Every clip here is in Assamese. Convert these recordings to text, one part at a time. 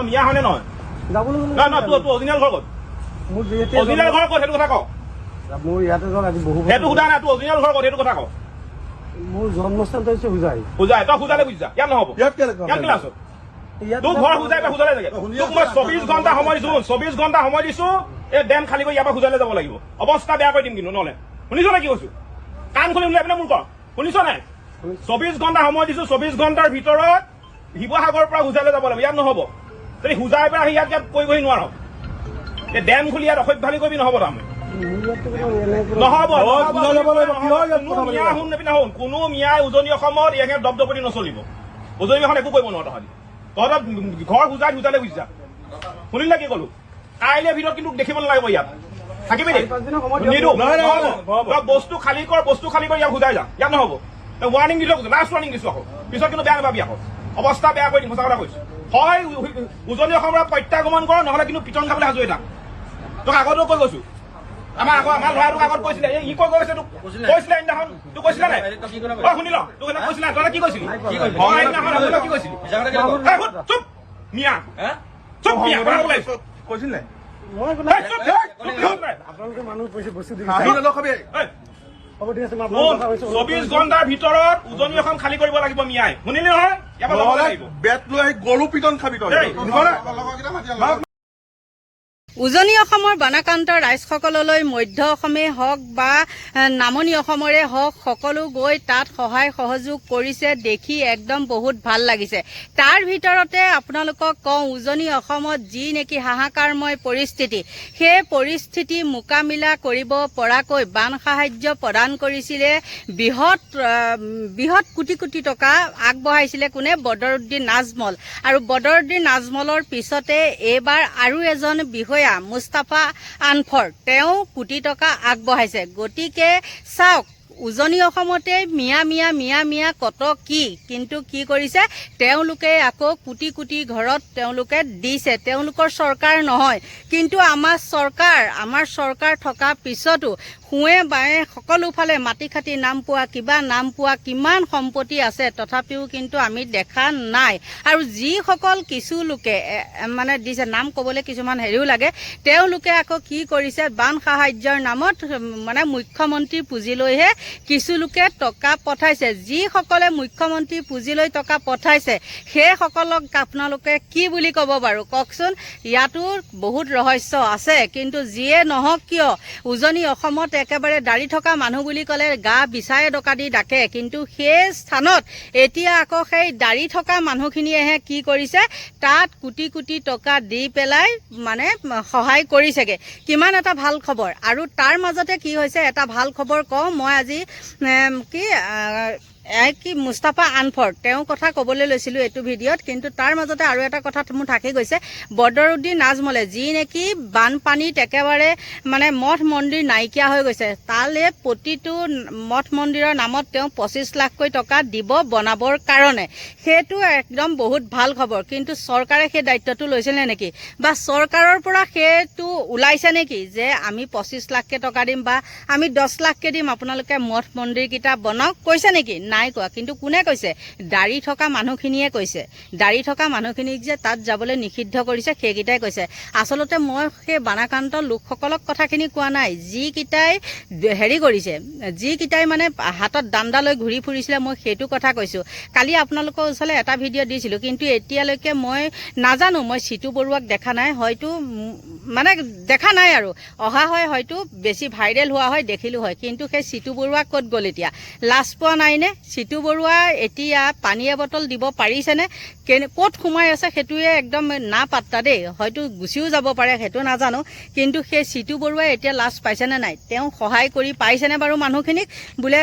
মিয়া হয়নে নহয় তোৰ অৰিজিনেল ঘৰ ক'ত অৰিজিনেল ঘৰ ক'ত সেইটো কথা কওঁ মোৰ ইয়াতে আজি বহু সেইটো সোধা নাই তোৰ অৰিজিনেল ঘৰ ক'ত সেইটো কথা কওঁ মোৰ জন্মস্থানটো হৈছে হোজাই তই হোজালে বুজিছা ইয়াত নহ'ব ইয়াত কেলে আছ তোৰ ঘৰ হোজাই তই হোজালে লাগে তোক মই 24 ঘণ্টা সময় দিছো 24 ঘণ্টা সময় দিছো এই ডেম খালী কৰি ইয়াৰ পৰা হোজালে যাব লাগিব অৱস্থা বেয়া কৰি দিম কিন্তু নহ'লে শুনিছ নে কি কৈছো কাণ খুলি উলিয়াই পিনে মোৰ কৰ শুনিছ নাই 24 ঘণ্টা সময় দিছো 24 ঘণ্টাৰ ভিতৰত শিৱসাগৰৰ পৰা হোজালে যাব লাগিব ইয়াত নহ'ব যদি হোজাই পৰা আহি ইয়াত কৰিবহি নোৱাৰ এই ডেম খুলি ইয়াত অসভ্যালি কৰিবি নহ'ব তাৰমানে নহ'ব মিয়া শুন নেপিনে শুন কোনো মিয়াই উজনি অসমত ইয়াকে দপদপনি নচলিব উজনি অসম একো কৰিব নোৱাৰো তহঁতৰ ঘৰ হোজালে বুজি যা শুনিলে কি ক'লো কাইলৈ ভিতৰত কিন্তু দেখিব নালাগিব ইয়াত থাকিবি বস্তু খালী কৰ ইয়াত হোজাই যা ইয়াত নহ'ব ৱাৰ্ণিং দিলো লাষ্ট ৱাৰ্ণিং দিছো আকৌ পিছত কিন্তু বেয়া নাপাবি আকৌ অৱস্থা বেয়া কৰি দিম সঁচা কথা কৈছো হয় উজনি অসমৰ পৰা প্ৰত্যাগমন কৰ নহ'লে কিন্তু পিটন খাবলৈ সাজু এটা তোক আগতেও কৈ গৈছো আমাৰ ল'ৰাটোক আগত কৈছিলে ই কৈ গৈছে তোক কৈছিলে সেইদিনাখন তোক কৈছিলা নাই শুনি ল তোক কৈছিলা তই কি কৈছিলি কি কৈছিলি চুপ মিয়া চুপ মিয়া কৈছিল নাই আপোনালোকে মানুহ পইচা বস্তু দি 24 ঘণ্টাৰ ভিতৰত উজনি অসম খালী কৰিব লাগিব মিয়াই শুনিলি নহয় বেট লৈ আহি গৰু পিটন খাবি তই উজনি অসমৰ বানাক্ৰান্ত ৰাইজসকললৈ মধ্য অসমেই হওক বা নামনি অসমৰে হওক সকলো গৈ তাত সহায় সহযোগ কৰিছে দেখি একদম বহুত ভাল লাগিছে তাৰ ভিতৰতে আপোনালোকক কওঁ উজনি অসমত যি নেকি হাহাকাৰময় পৰিস্থিতি সেই পৰিস্থিতি মোকাবিলা কৰিব পৰাকৈ বান সাহায্য প্ৰদান কৰিছিলে বৃহৎ কোটি কোটি টকা আগবঢ়াইছিলে কোনে বদৰুদ্দিন নাজমল আৰু বদৰুদ্দিন নাজমলৰ পিছতে এইবাৰ আৰু এজন বিষয়া মুস্তাফা আনফৰ তেওঁ কোটি টকা আগবঢ়াইছে গতিকে চাওক উজনি অসমতে মিয়া কত কি কিন্তু কি কৰিছে তেওঁলোকে আকৌ কোটি কোটি ঘৰত তেওঁলোকে দিছে তেওঁলোকৰ চৰকাৰ নহয় কিন্তু আমাৰ চৰকাৰ থকা পিছতো হুৱে বায়ে সকলোফালে মাটি খাটি নাম পোৱা কিবা নাম পোৱা কিমান সম্পত্তি আছে তথাপিও কিন্তু আমি দেখা নাই আৰু যিসকল কিছু লোকে মানে দিছে নাম ক'বলৈ কিছুমান হেৰিও লাগে তেওঁলোকে আকৌ কি কৰিছে বান সাহায্যৰ নামত মানে মুখ্যমন্ত্ৰী পুঁজি লৈহে কিছু লোকে টকা পঠাইছে যিসকলে মুখ্যমন্ত্ৰী পুঁজি লৈ টকা পঠাইছে সেইসকলক আপোনালোকে কি বুলি ক'ব বাৰু কওকচোন ইয়াতো বহুত ৰহস্য আছে কিন্তু যিয়ে নহওক কিয় উজনি অসমত একেবাৰে দাড়ি থকা মানুহ বুলি ক'লে গা বিচাৰে ডকা দি ডাকে কিন্তু সেই স্থানত এতিয়া আকৌ সেই দাড়ি থকা মানুহখিনিয়েহে কি কৰিছে তাত কোটি কোটি টকা দি পেলাই মানে সহায় কৰিছেগে কিমান এটা ভাল খবৰ আৰু তাৰ মাজতে কি হৈছে এটা ভাল খবৰ কওঁ মই আজি কি মুস্তাফা আনফৰ তেওঁৰ কথা ক'বলৈ লৈছিলোঁ এইটো ভিডিঅ'ত কিন্তু তাৰ মাজতে আৰু এটা কথা মোৰ থাকি গৈছে বদৰুদ্দিন নাজমলে যি নেকি বানপানীত একেবাৰে মানে মঠ মন্দিৰ নাইকিয়া হৈ গৈছে তালে প্ৰতিটো মঠ মন্দিৰৰ নামত তেওঁ 25 লাখকৈ টকা দিব বনাবৰ কাৰণে সেইটো একদম বহুত ভাল খবৰ কিন্তু চৰকাৰে সেই দায়িত্বটো লৈছিলে নেকি বা চৰকাৰৰ পৰা সেইটো ওলাইছে নেকি যে আমি 25 লাখকৈ টকা দিম বা আমি 10 লাখকৈ দিম আপোনালোকে মঠ মন্দিৰকেইটা বনাওক কৈছে নেকি নাই কোৱা কিন্তু কোনে কৈছে দাড়ি থকা মানুহখিনিয়ে কৈছে দাড়ি থকা মানুহখিনিক যে তাত যাবলৈ নিষিদ্ধ কৰিছে সেইকেইটাই কৈছে আচলতে মই সেই বানাক্ৰান্ত লোকসকলক কথাখিনি কোৱা নাই যিকেইটাই হেৰি কৰিছে যিকেইটাই মানে হাতত দাণ্ডা লৈ ঘূৰি ফুৰিছিলে মই সেইটো কথা কৈছোঁ কালি আপোনালোকৰ ওচৰলৈ এটা ভিডিঅ' দিছিলোঁ কিন্তু এতিয়ালৈকে মই নাজানো মই চিটু বৰুৱাক দেখা নাই হয়তো মানে দেখা নাই আৰু অহা হয় হয়তো বেছি ভাইৰেল হোৱা হয় দেখিলোঁ হয় কিন্তু সেই চিটু বৰুৱা ক'ত গ'ল এতিয়া লাজ পোৱা নাইনে চিটু বৰুৱা এতিয়া পানীয়া বটল দিব পাৰিছেনে ক'ত সোমাই আছে সেইটোৱে একদম না পাত্তা দেই হয়তো গুচিও যাব পাৰে সেইটো নাজানো কিন্তু সেই চিটু বৰুৱাই এতিয়া লাজ পাইছেনে নাই তেওঁ সহায় কৰি পাইছেনে বাৰু মানুহখিনিক বোলে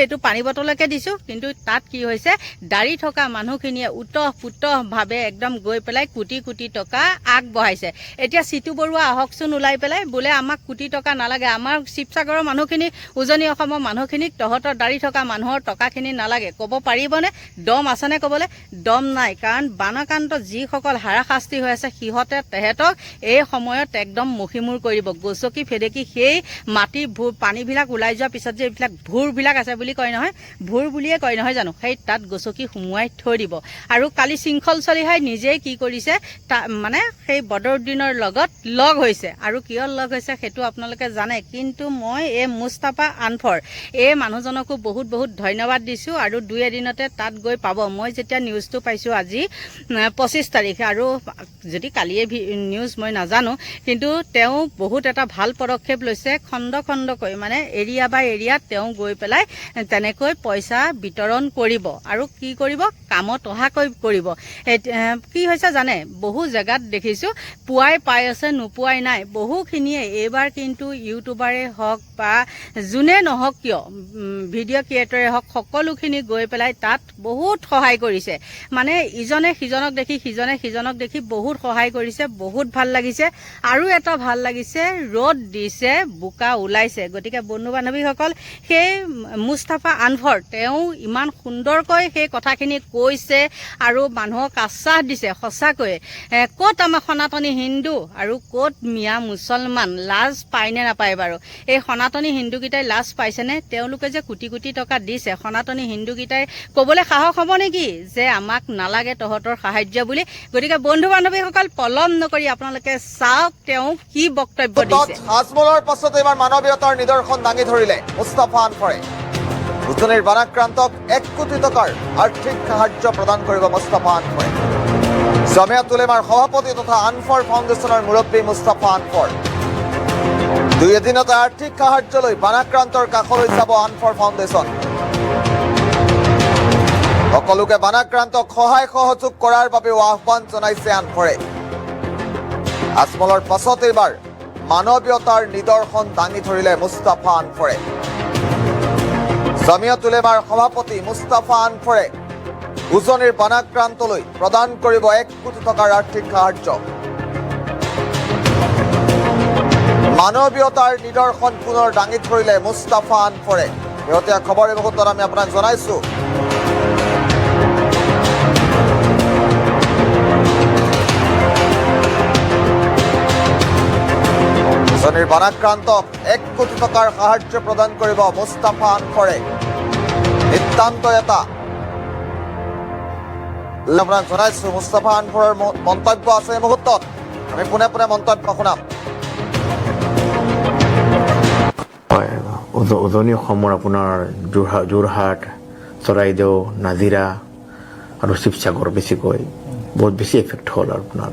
এইটো পানী বটলকে দিছোঁ কিন্তু তাত কি হৈছে দাড়ি থকা মানুহখিনিয়ে উতঃপুতঃভাৱে একদম গৈ পেলাই কোটি কোটি টকা আগবঢ়াইছে এতিয়া চিটু বৰুৱা আহকচোন ওলাই পেলাই বোলে আমাক কোটি টকা নালাগে আমাৰ শিৱসাগৰৰ মানুহখিনি উজনি অসমৰ মানুহখিনিক তহঁতৰ দাড়ি থকা মানুহৰ টকা জাগাখিনি নালাগে ক'ব পাৰিবনে দম আছেনে ক'বলৈ দম নাই কাৰণ বানকান্ত যিসকল হাৰাশাস্তি হৈ আছে সিহঁতে তেহেঁতক এই সময়ত একদম মষিমূৰ কৰিব গছকি ফেদেকি সেই মাটিৰ পানীবিলাক ওলাই যোৱাৰ পিছত যে এইবিলাক ভুৰবিলাক আছে বুলি কয় নহয় ভুৰ বুলিয়ে কয় নহয় জানো সেই তাত গছকি সুমুৱাই থৈ দিব আৰু কালি শৃংখল চলিহাই নিজেই কি কৰিছে মানে সেই বদৰুদ্দিনৰ লগত লগ হৈছে আৰু কিয় লগ হৈছে সেইটো আপোনালোকে জানে কিন্তু মই এই মুস্তাফা আনফৰ এই মানুহজনকো বহুত বহুত ধন্যবাদ দিছোঁ আৰু 2 এদিনতে তাত গৈ পাব মই যেতিয়া নিউজটো পাইছোঁ আজি 25 তাৰিখ আৰু যদি কালিয়ে নিউজ মই নাজানো কিন্তু তেওঁ বহুত এটা ভাল পদক্ষেপ লৈছে খণ্ড খণ্ডকৈ মানে এৰিয়া বাই এৰিয়াত তেওঁ গৈ পেলাই তেনেকৈ পইচা বিতৰণ কৰিব আৰু কি কৰিব কামত অহাকৈ কৰিব কি হৈছে জানে বহু জেগাত দেখিছোঁ পুৱাই পাই আছে নোপোৱাই নাই বহুখিনিয়ে এইবাৰ কিন্তু ইউটিউবাৰে হওক বা যোনে নহওক কিয় ভিডিঅ' ক্ৰিয়েটৰে হওক সকলোখিনি গৈ পেলাই তাত বহুত সহায় কৰিছে মানে ইজনে সিজনক দেখি সিজনে সিজনক দেখি বহুত সহায় কৰিছে বহুত ভাল লাগিছে আৰু এটা ভাল লাগিছে ৰ'দ দিছে বোকা ওলাইছে গতিকে বন্ধু বান্ধৱীসকল সেই মুস্তাফা আনফৰ তেওঁ ইমান সুন্দৰকৈ সেই কথাখিনি কৈছে আৰু মানুহক আশ্বাস দিছে সঁচাকৈ ক'ত আমাৰ সনাতনী হিন্দু আৰু ক'ত মিয়া মুছলমান লাজ পায়নে নাপায় বাৰু এই সনাতনী হিন্দুকেইটাই লাজ পাইছেনে তেওঁলোকে যে কোটি কোটি টকা দিছে সনাতনী হিন্দুকেইটাই ক'বলৈ সাহস হ'ব নেকি যে আমাক নালাগে তহঁতৰ সাহায্য বুলি গতিকে বন্ধু বান্ধৱীসকল পলম নকৰি আপোনালোকে চাওক তেওঁ কি বক্তব্য দিছে আজমলৰ পাছত এবাৰ মানৱীয়তাৰ নিদৰ্শন দাঙি ধৰিলে মুস্তাফা আনফৰে উজনিৰ বানাক্ৰান্তক 1 কোটি টকাৰ আৰ্থিক সাহায্য প্ৰদান কৰিব মুস্তাফা আনফৰে জামিয়াত উলেমাৰ সভাপতি তথা আনফৰ ফাউণ্ডেশ্যনৰ মুৰব্বী মুস্তাফা আনফৰ 2 এদিনতে আৰ্থিক সাহায্য লৈ বানাক্ৰান্তৰ কাষলৈ যাব আনফৰ ফাউণ্ডেশ্যন সকলোকে বানাক্ৰান্তক সহায় সহযোগ কৰাৰ বাবেও আহ্বান জনাইছে আনফৰে আজমলৰ পাছত এইবাৰ মানৱীয়তাৰ নিদৰ্শন দাঙি ধৰিলে মুস্তাফা আনফৰে জামিয়াত উলেমাৰ সভাপতি মুস্তাফা আনফৰে উজনিৰ বানাক্ৰান্তলৈ প্ৰদান কৰিব 1 কোটি টকাৰ আৰ্থিক সাহায্য মানৱীয়তাৰ নিদৰ্শন পুনৰ দাঙি ধৰিলে মুস্তাফা আনফৰে শেহতীয়া খবৰ এই মুহূৰ্তত আমি আপোনাক জনাইছো উজনিৰ বানাক্ৰান্তক 1 কোটি টকাৰ সাহায্য প্ৰদান কৰিব মুস্তাফা আনফৰে নিতান্ত এটা আপোনাক জনাইছো মুস্তাফা আনফৰৰ মন্তব্য আছে এই মুহূৰ্তত আমি পোনে পোনে মন্তব্য শুনাম উজনি অসমৰ আপোনাৰ যোৰহাট চৰাইদেউ নাজিৰা আৰু শিৱসাগৰ বেছিকৈ বহুত বেছি এফেক্ট হ'ল আপোনাৰ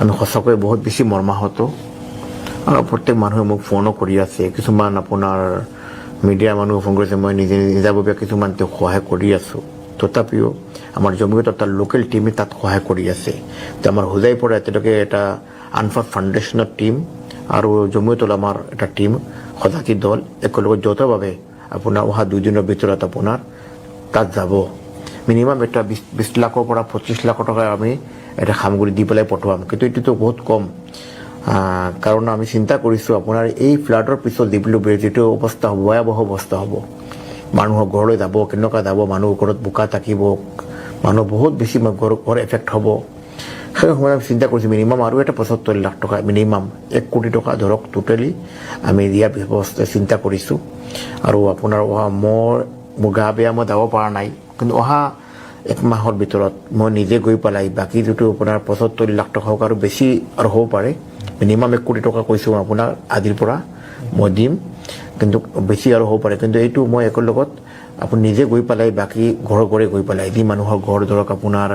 আমি সঁচাকৈ বহুত বেছি মৰ্মাহত আৰু প্ৰত্যেক মানুহে মোক ফোনো কৰি আছে কিছুমান আপোনাৰ মিডিয়া মানুহ ফোন কৰিছে মই নিজে নিজাববীয়া কিছুমান তেওঁক সহায় কৰি আছোঁ তথাপিও আমাৰ জমিয়ত এটা লোকেল টিমে তাত সহায় কৰি আছে তো আমাৰ হোজাইৰ পৰা এতিয়ালৈকে এটা আনফৰ ফাউণ্ডেশ্যনৰ টিম আৰু জমিয়ত উলেমাৰ এটা টিম সজাতি দল একেলগে যৌথভাৱে আপোনাৰ অহা 2 দিনৰ ভিতৰত আপোনাৰ তাত যাব মিনিমাম এটা 20 লাখৰ পৰা 25 লাখ টকা আমি এটা সামগ্ৰী দি পেলাই পঠোৱাম কিন্তু এইটোতো বহুত কম কাৰণ আমি চিন্তা কৰিছোঁ আপোনাৰ এই ফ্লাডৰ পিছত যিটো অৱস্থা হ'ব ভয়াৱহ অৱস্থা হ'ব মানুহৰ ঘৰলৈ যাব কেনেকুৱা যাব মানুহ ঘৰত বোকা থাকিব মানুহ বহুত বেছি ঘৰ এফেক্ট হ'ব সেই সময়ত আমি চিন্তা কৰিছোঁ মিনিমাম আৰু এটা 75 লাখ টকা মিনিমাম 1 কোটি টকা ধৰক টোটেলি আমি দিয়াৰ ব্যৱস্থা চিন্তা কৰিছোঁ আৰু আপোনাৰ মোৰ গা বেয়া মই যাব পৰা নাই কিন্তু অহা 1 মাহৰ ভিতৰত মই নিজে গৈ পেলাই বাকী যিটো আপোনাৰ 75 লাখ টকা আৰু বেছি আৰু হ'ব পাৰে মিনিমাম 1 কোটি টকা কৈছোঁ আপোনাৰ আজিৰ পৰা মই দিম কিন্তু বেছি আৰু হ'ব পাৰে কিন্তু এইটো মই একৰ লগত আপুনি নিজে গৈ পেলাই বাকী ঘৰে ঘৰে গৈ পেলাই যি মানুহৰ ঘৰ ধৰক আপোনাৰ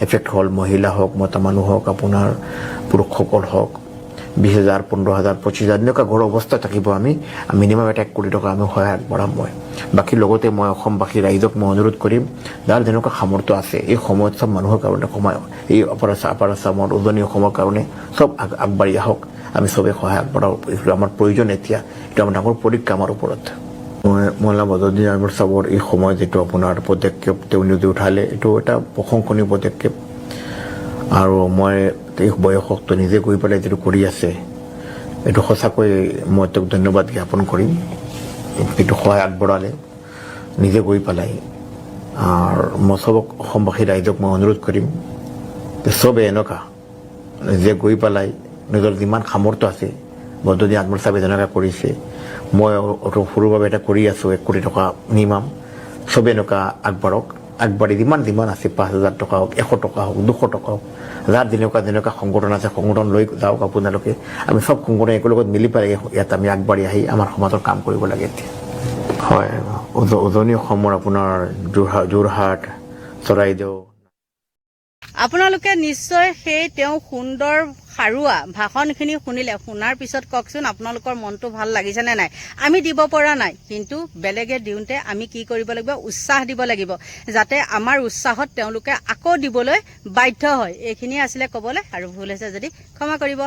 এফেক্ট হ'ল মহিলা হওক মতা মানুহ হওক আপোনাৰ পুৰুষসকল হওক 20,000 15,000 25,000 এনেকুৱা ঘৰৰ অৱস্থা থাকিব আমি মিনিমাম 1 কোটি টকা আমি সহায় আগবঢ়াম মই বাকী লগতে মই অসমবাসী ৰাইজক মই অনুৰোধ কৰিম যাৰ যেনেকুৱা সামৰ্থ্য আছে এই সময়ত চব মানুহৰ কাৰণে সময় এই আপাৰ আছামৰ উজনি অসমৰ কাৰণে চব আগবাঢ়ি আহক আমি চবে সহায় আগবঢ়াওঁ আমাৰ প্ৰয়োজন এতিয়া এইটো আমাৰ ডাঙৰ পৰীক্ষা আমাৰ ওপৰত মই মৌলানা বদৰুদ্দিন আহমেদ চাহাবৰ এই সময় যেটো আপোনাৰ পদক্ষেপ তেওঁ নিজে উঠালে এইটো এটা প্ৰশংসনীয় পদক্ষেপ আৰু মই এই বয়সত নিজে গৈ পেলাই যেটো কৰি আছে এইটো সঁচাকৈ মই তেওঁক ধন্যবাদ জ্ঞাপন কৰিম এইটো সহায় আগবঢ়ালে নিজে গৈ পেলাই আৰু মই চবক অসমবাসী ৰাইজক মই অনুৰোধ কৰিম যে চবে এনেকুৱা নিজে গৈ পেলাই নিজৰ যিমান সামৰ্থ্য আছে বৰদৌনী আত্মহত্যা চাবে যেনেকৈ কৰিছে মই সৰুভাৱে এটা কৰি আছোঁ 1 কোটি টকা মিনিমাম চবে এনেকুৱা আগবাঢ়ি যিমান আছে 5,000 টকা হওক 100 টকা হওক 200 টকা হওক যাৰ যেনেকুৱা সংগঠন আছে সংগঠন লৈ যাওক আপোনালোকে আমি চব সংগঠন একেলগত মিলি পেলাই ইয়াত আমি আগবাঢ়ি আহি আমাৰ সমাজৰ কাম কৰিব লাগে এতিয়া হয় উজনি অসমৰ আপোনাৰ যোৰহাট চৰাইদেউ আপোনালোকে নিশ্চয় সেই তেওঁ সুন্দৰ সাৰুৱা ভাষণখিনি শুনিলে শুনাৰ পিছত কওকচোন আপোনালোকৰ মনটো ভাল লাগিছে নে নাই আমি দিব পৰা নাই কিন্তু বেলেগে দিওঁতে আমি কি কৰিব লাগিব উৎসাহ দিব লাগিব যাতে আমাৰ উৎসাহত তেওঁলোকে আকৌ দিবলৈ বাধ্য হয় এইখিনি আছিলে ক'বলৈ আৰু ভুল হৈছে যদি ক্ষমা কৰিব